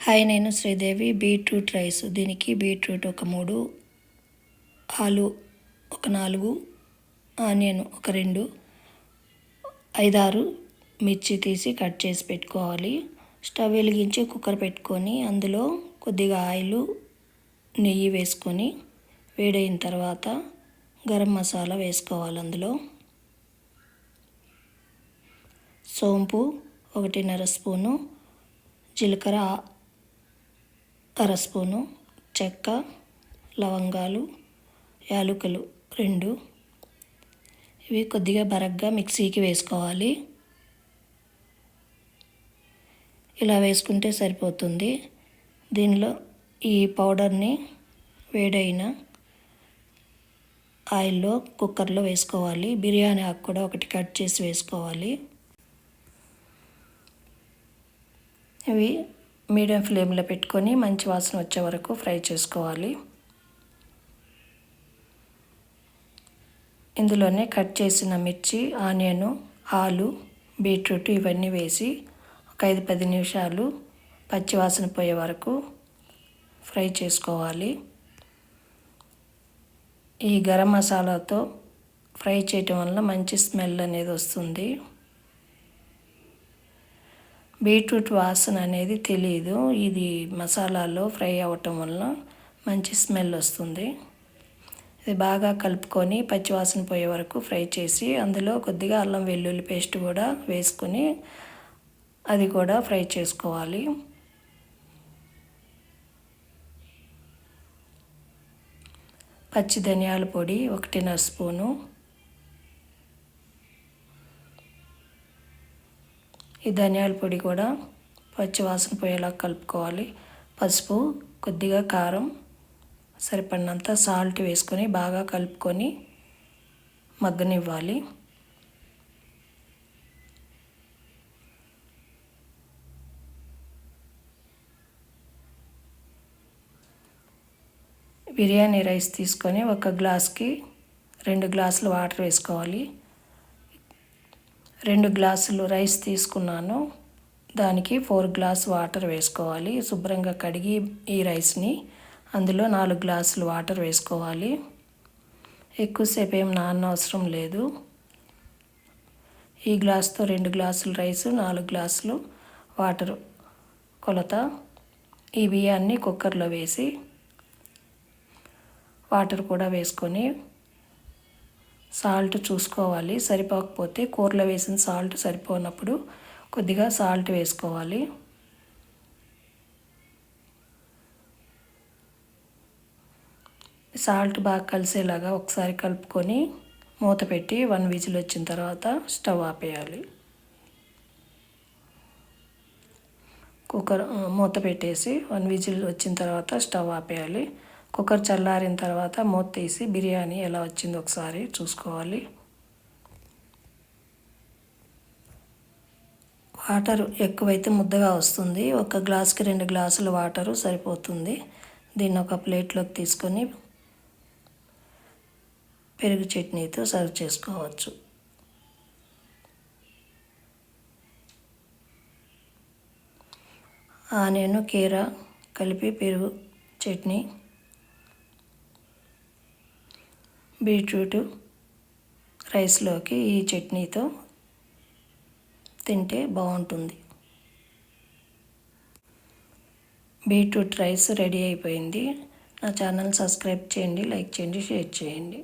Hi, నేను Sridevi. Beetroot rice. దీనికి beetroot ఒక 3, ఆలు ఒక 4, ఆనియన్ ఒక 2, 5, 6 మిర్చి తీసి కట్ చేసి పెట్టుకోవాలి. స్టవ్ వెలిగించి కుక్కర్ పెట్టుకొని అందులో కొద్దిగా ఆయిల్, నెయ్యి వేసుకొని వేడైన తర్వాత గరం మసాలా వేసుకోవాలి. అందులో సోంపు 1.5 స్పూను, జీలకర్ర 1/2 స్పూను, చెక్క, లవంగాలు, యాలకులు 2. ఇవి కొద్దిగా బరగ్గా మిక్సీకి వేసుకోవాలి. ఇలా వేసుకుంటే సరిపోతుంది. దీనిలో ఈ పౌడర్ని వేడైన ఆయిల్లో కుక్కర్లో వేసుకోవాలి. బిర్యానీ ఆకు కూడా ఒకటి కట్ చేసి వేసుకోవాలి. ఇవి మీడియం ఫ్లేమ్లో పెట్టుకొని మంచి వాసన వచ్చే వరకు ఫ్రై చేసుకోవాలి. ఇందులోనే కట్ చేసిన మిర్చి, ఆనియన్, ఆలు, బీట్రూట్ ఇవన్నీ వేసి ఒక 5-10 నిమిషాలు పచ్చివాసన పోయే వరకు ఫ్రై చేసుకోవాలి. ఈ గరం మసాలాతో ఫ్రై చేయటం వల్ల మంచి స్మెల్ అనేది వస్తుంది. బీట్రూట్ వాసన అనేది తెలియదు. ఇది మసాలాలో ఫ్రై అవ్వటం వల్ల మంచి స్మెల్ వస్తుంది. ఇది బాగా కలుపుకొని పచ్చివాసన పోయే వరకు ఫ్రై చేసి అందులో కొద్దిగా అల్లం వెల్లుల్లి పేస్ట్ కూడా వేసుకొని అది కూడా ఫ్రై చేసుకోవాలి. పచ్చి ధనియాల పొడి 1.5 స్పూను, ఈ ధనియాల పొడి కూడా పచ్చివాసన పోయేలా కలుపుకోవాలి. పసుపు, కొద్దిగా కారం, సరిపడినంత సాల్ట్ వేసుకొని బాగా కలుపుకొని మగ్గనివ్వాలి. బిర్యానీ రైస్ తీసుకొని ఒక గ్లాస్కి 2 గ్లాసులు వాటర్ వేసుకోవాలి. 2 గ్లాసులు రైస్ తీసుకున్నాను, దానికి 4 గ్లాస్ వాటర్ వేసుకోవాలి. శుభ్రంగా కడిగి ఈ రైస్ని అందులో 4 గ్లాసులు వాటర్ వేసుకోవాలి. ఎక్కువసేపు ఏం నాననవసరం లేదు. ఈ గ్లాస్తో 2 గ్లాసులు రైస్, 4 గ్లాసులు వాటర్ కొలత. ఈ బియ్యాన్ని కుక్కర్లో వేసి వాటర్ కూడా వేసుకొని సాల్ట్ చూసుకోవాలి. సరిపోకపోతే కూరలో వేసిన సాల్ట్ సరిపోనప్పుడు కొద్దిగా సాల్ట్ వేసుకోవాలి. సాల్ట్ బాగా కలిసేలాగా ఒకసారి కలుపుకొని మూత పెట్టి 1 విజిల్ వచ్చిన తర్వాత స్టవ్ ఆపేయాలి. కుక్కర్ మూత పెట్టేసి 1 విజిల్ వచ్చిన తర్వాత స్టవ్ ఆపేయాలి. కుక్కర్ చల్లారిన తర్వాత మూత తీసి బిర్యానీ ఎలా వచ్చిందో ఒకసారి చూసుకోవాలి. వాటర్ ఎక్కువైతే ముద్దగా వస్తుంది. 1 గ్లాస్కి 2 గ్లాసుల వాటరు సరిపోతుంది. దీన్ని ఒక ప్లేట్లోకి తీసుకొని పెరుగు చట్నీతో సర్వ్ చేసుకోవచ్చు. ఆనియన్, కీర కలిపి పెరుగు చట్నీ, బీట్రూట్ రైస్లోకి ఈ చట్నీతో తింటే బాగుంటుంది. బీట్రూట్ రైస్ రెడీ అయిపోయింది. నా ఛానల్ సబ్స్క్రైబ్ చేయండి, లైక్ చేయండి, షేర్ చేయండి.